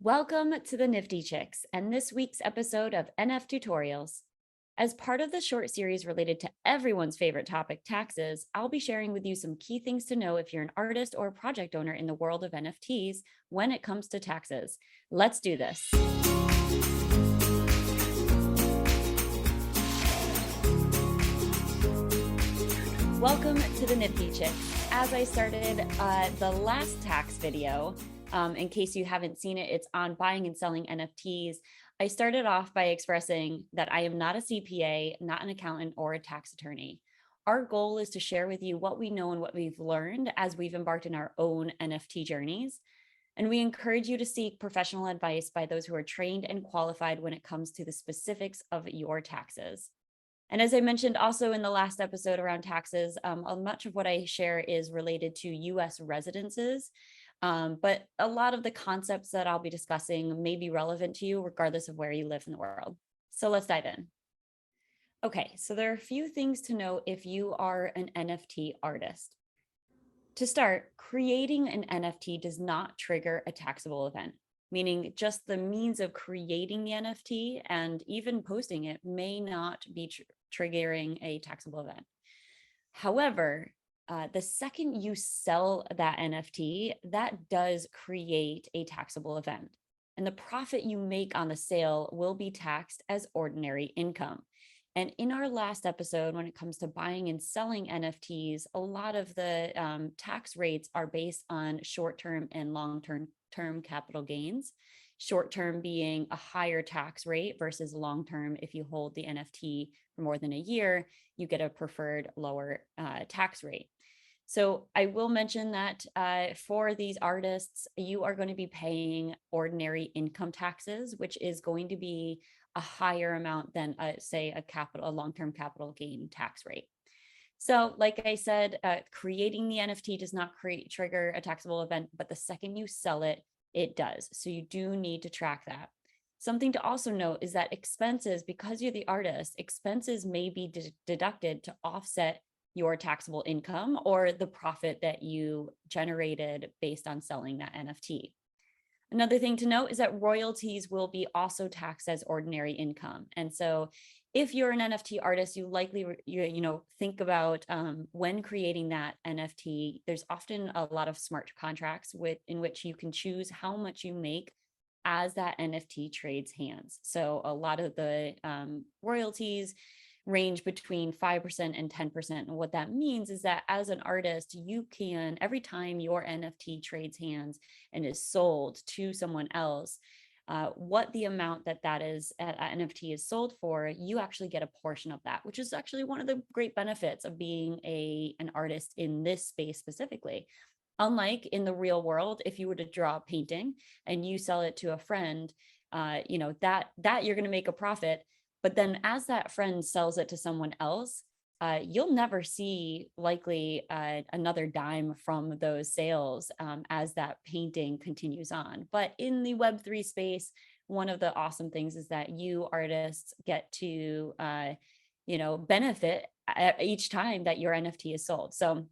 Welcome to the Nifty Chicks and this week's episode of NF Tutorials. As part of the short series related to everyone's favorite topic, taxes, I'll be sharing with you some key things to know if you're an artist or a project owner in the world of NFTs when it comes to taxes. Let's do this. Welcome to the Nifty Chicks. As I started the last tax video, in case you haven't seen it, it's on buying and selling NFTs. I started off by expressing that I am not a CPA, not an accountant, or a tax attorney. Our goal is to share with you what we know and what we've learned as we've embarked in our own NFT journeys. And we encourage you to seek professional advice by those who are trained and qualified when it comes to the specifics of your taxes. And as I mentioned also in the last episode around taxes, much of what I share is related to US residences. But a lot of the concepts that I'll be discussing may be relevant to you regardless of where you live in the world. So let's dive in. Okay, so there are a few things to know if you are an NFT artist. To start, creating an NFT does not trigger a taxable event, meaning just the means of creating the NFT and even posting it may not be triggering a taxable event. However, the second you sell that NFT, that does create a taxable event. And the profit you make on the sale will be taxed as ordinary income. And in our last episode, when it comes to buying and selling NFTs, a lot of the tax rates are based on short-term and long-term capital gains. Short-term being a higher tax rate versus long-term. If you hold the NFT for more than a year, you get a preferred lower tax rate. So I will mention that for these artists, you are going to be paying ordinary income taxes, which is going to be a higher amount than, say, a long-term capital gain tax rate. So like I said, creating the NFT does not trigger a taxable event, but the second you sell it, it does. So you do need to track that. Something to also note is that expenses, because you're the artist, expenses may be deducted to offset your taxable income or the profit that you generated based on selling that NFT. Another thing to note is that royalties will be also taxed as ordinary income. And so if you're an NFT artist, you likely think about when creating that NFT, there's often a lot of smart contracts in which you can choose how much you make as that NFT trades hands. So a lot of the royalties range between 5% and 10%. And what that means is that as an artist, you can, every time your NFT trades hands and is sold to someone else, what the amount that is NFT is sold for, you actually get a portion of that, which is actually one of the great benefits of being an artist in this space specifically. Unlike in the real world, if you were to draw a painting and you sell it to a friend, that you're going to make a profit. But then as that friend sells it to someone else, you'll never see likely another dime from those sales as that painting continues on. But in the Web3 space, one of the awesome things is that you artists get to, benefit each time that your NFT is sold. So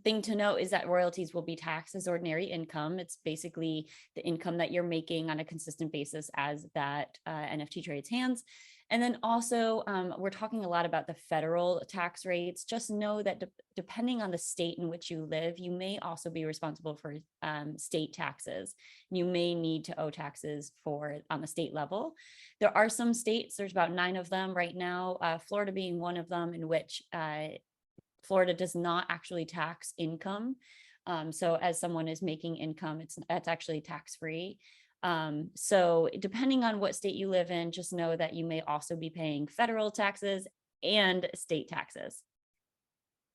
thing to note is that royalties will be taxed as ordinary income. It's basically the income that you're making on a consistent basis as that NFT trades hands. And then also, we're talking a lot about the federal tax rates. Just know that depending on the state in which you live, you may also be responsible for state taxes. You may need to owe taxes on the state level. There are some states, there's about 9 of them right now, Florida being one of them, in which Florida does not actually tax income. So as someone is making income, that's actually tax-free. So depending on what state you live in, just know that you may also be paying federal taxes and state taxes.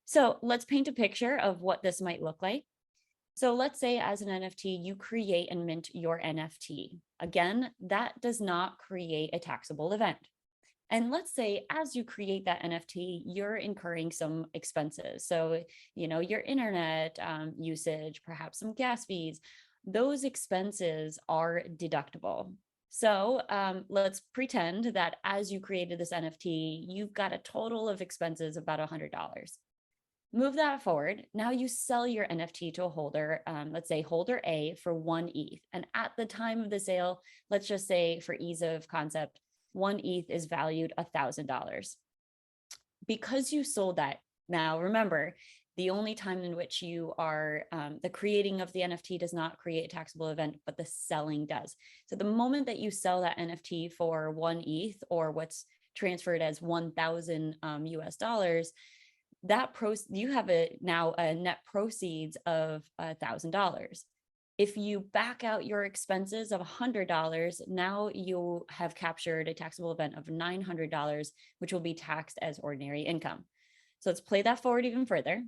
So let's paint a picture of what this might look like. So let's say as an NFT, you create and mint your NFT. Again, that does not create a taxable event. And let's say as you create that NFT, you're incurring some expenses. So, your internet usage, perhaps some gas fees, those expenses are deductible. So let's pretend that as you created this NFT, you've got a total of expenses of about $100. Move that forward. Now you sell your NFT to a holder, let's say holder A for 1 ETH. And at the time of the sale, let's just say for ease of concept, 1 ETH is valued $1,000. Because you sold that, now remember, the only time in which you are, the creating of the NFT does not create a taxable event, but the selling does. So the moment that you sell that NFT for 1 ETH, or what's transferred as 1,000 US dollars, that you have now a net proceeds of $1,000. If you back out your expenses of $100, now you have captured a taxable event of $900, which will be taxed as ordinary income. So let's play that forward even further.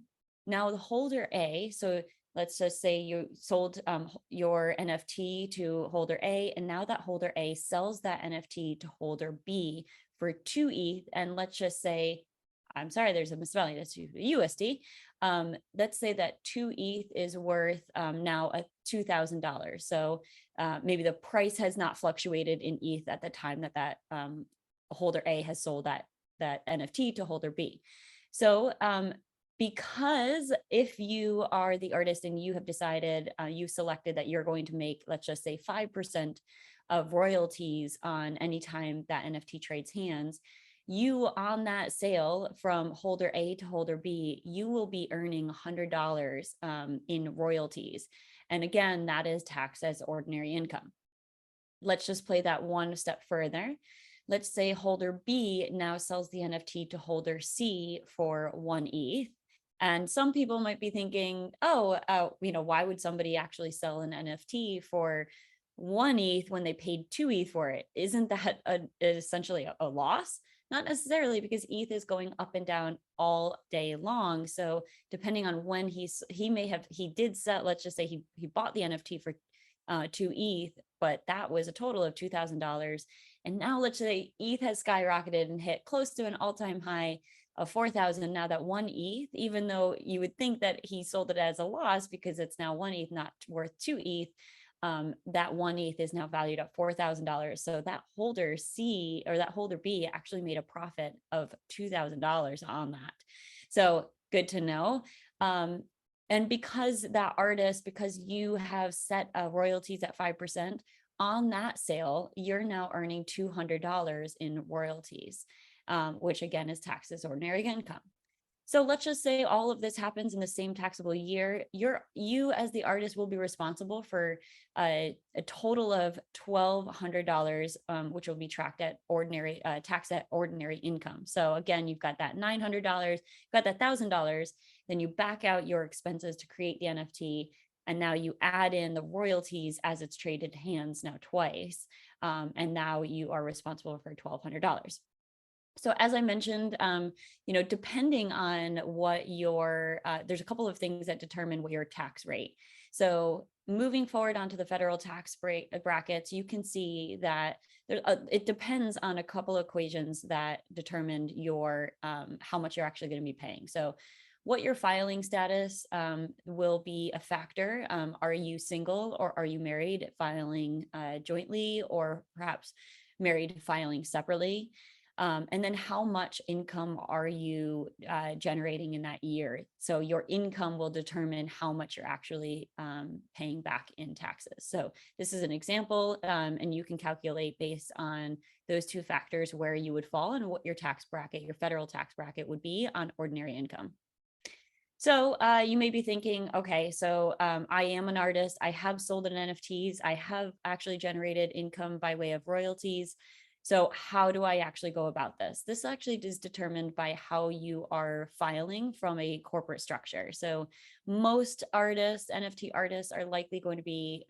Now the holder A, so let's just say you sold your NFT to holder A, and now that holder A sells that NFT to holder B for 2 ETH, and let's just say, I'm sorry, there's a misspelling, that's USD. Let's say that 2 ETH is worth now $2,000. So maybe the price has not fluctuated in ETH at the time that holder A has sold that NFT to holder B. So because if you are the artist and you have decided, you selected that you're going to make, let's just say 5% of royalties on any time that NFT trades hands, you on that sale from holder A to holder B, you will be earning $100 in royalties. And again, that is taxed as ordinary income. Let's just play that one step further. Let's say holder B now sells the NFT to holder C for 1 ETH. And some people might be thinking, why would somebody actually sell an NFT for 1 ETH when they paid 2 ETH for it? Isn't that essentially a loss? Not necessarily, because ETH is going up and down all day long. So depending on when he did sell, let's just say he bought the NFT for 2 ETH, but that was a total of $2,000. And now let's say ETH has skyrocketed and hit close to an all-time high of 4,000. Now that 1 ETH, even though you would think that he sold it as a loss because it's now 1 ETH, not worth 2 ETH, that 1 ETH is now valued at $4,000. So that holder C or that holder B actually made a profit of $2,000 on that. So good to know. And because that artist, because you have set royalties at 5% on that sale, you're now earning $200 in royalties, which again is taxed as ordinary income. So let's just say all of this happens in the same taxable year. You as the artist will be responsible for a total of $1,200, which will be tracked at tax at ordinary income. So again, you've got that $900, you've got that $1,000, then you back out your expenses to create the NFT, and now you add in the royalties as it's traded hands now twice, and now you are responsible for $1,200. So as I mentioned, depending on what there's a couple of things that determine what your tax rate. So moving forward onto the federal tax brackets, you can see that it depends on a couple of equations that determine how much you're actually going to be paying. So what your filing status will be a factor. Are you single or are you married, filing jointly, or perhaps married, filing separately? And then how much income are you generating in that year? So your income will determine how much you're actually paying back in taxes. So this is an example, and you can calculate based on those two factors where you would fall and what your tax bracket, your federal tax bracket would be on ordinary income. So you may be thinking, okay, so I am an artist. I have sold an NFTs. I have actually generated income by way of royalties. So how do I actually go about this? This actually is determined by how you are filing from a corporate structure. So most artists, NFT artists, are likely going to be,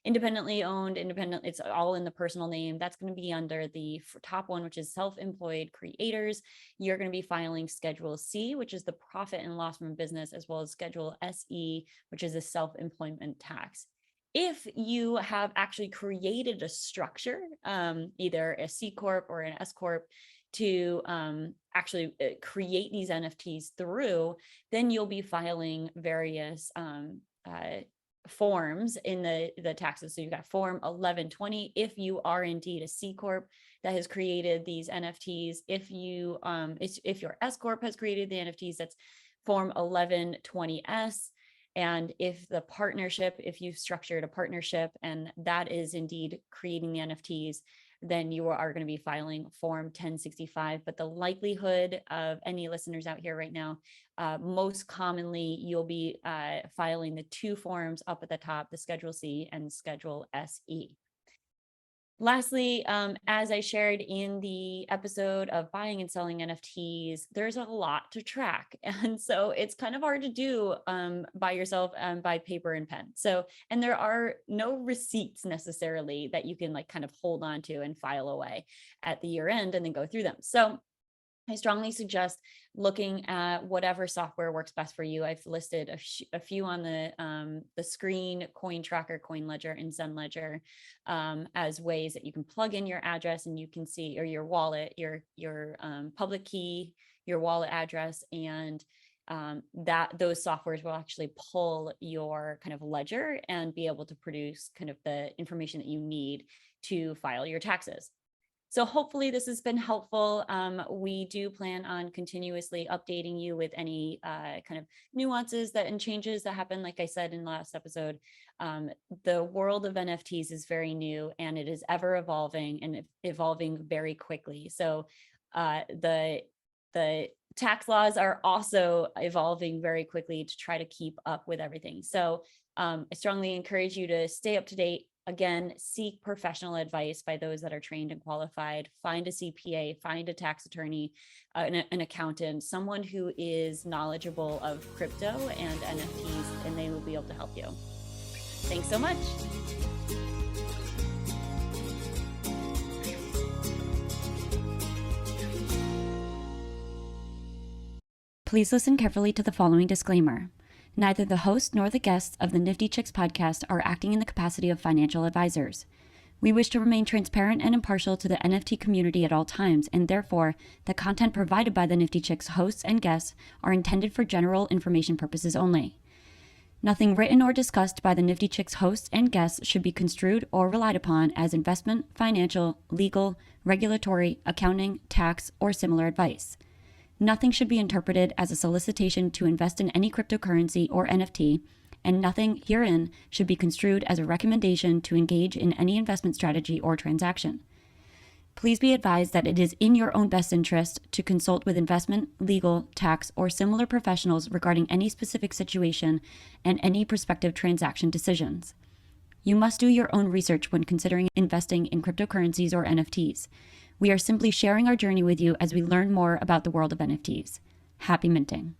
independently owned, it's all in the personal name. That's going to be under the top one, which is self-employed creators. You're going to be filing Schedule C, which is the profit and loss from business, as well as Schedule SE, which is a self-employment tax. If you have actually created a structure, either a C Corp or an S Corp, to actually create these NFTs through, then you'll be filing various forms in the taxes. So you've got Form 1120 if you are indeed a C Corp that has created these NFTs. If your S Corp has created the NFTs, that's Form 1120S. And if you've structured a partnership and that is indeed creating the NFTs, then you are going to be filing Form 1065. But the likelihood of any listeners out here right now, most commonly, you'll be filing the two forms up at the top, the Schedule C and Schedule SE. Lastly, as I shared in the episode of buying and selling NFTs, there's a lot to track. And so it's kind of hard to do by yourself and by paper and pen. And there are no receipts necessarily that you can like kind of hold on to and file away at the year end and then go through them. So I strongly suggest looking at whatever software works best for you. I've listed a few on the screen: Coin Tracker, Coin Ledger, and Zen Ledger, as ways that you can plug in your address and you can see, or your wallet, your public key, your wallet address, and those softwares will actually pull your kind of ledger and be able to produce kind of the information that you need to file your taxes. So hopefully this has been helpful. We do plan on continuously updating you with any kind of nuances and changes that happen. Like I said in the last episode, the world of NFTs is very new and it is ever evolving and evolving very quickly. So the tax laws are also evolving very quickly to try to keep up with everything. So I strongly encourage you to stay up to date. Again, seek professional advice by those that are trained and qualified. Find a CPA, find a tax attorney, an accountant, someone who is knowledgeable of crypto and NFTs, and they will be able to help you. Thanks so much. Please listen carefully to the following disclaimer. Neither the host nor the guests of the Nifty Chicks podcast are acting in the capacity of financial advisors. We wish to remain transparent and impartial to the NFT community at all times, and therefore, the content provided by the Nifty Chicks hosts and guests are intended for general information purposes only. Nothing written or discussed by the Nifty Chicks hosts and guests should be construed or relied upon as investment, financial, legal, regulatory, accounting, tax, or similar advice. Nothing should be interpreted as a solicitation to invest in any cryptocurrency or NFT, and nothing herein should be construed as a recommendation to engage in any investment strategy or transaction. Please be advised that it is in your own best interest to consult with investment, legal, tax, or similar professionals regarding any specific situation and any prospective transaction decisions. You must do your own research when considering investing in cryptocurrencies or NFTs. We are simply sharing our journey with you as we learn more about the world of NFTs. Happy minting.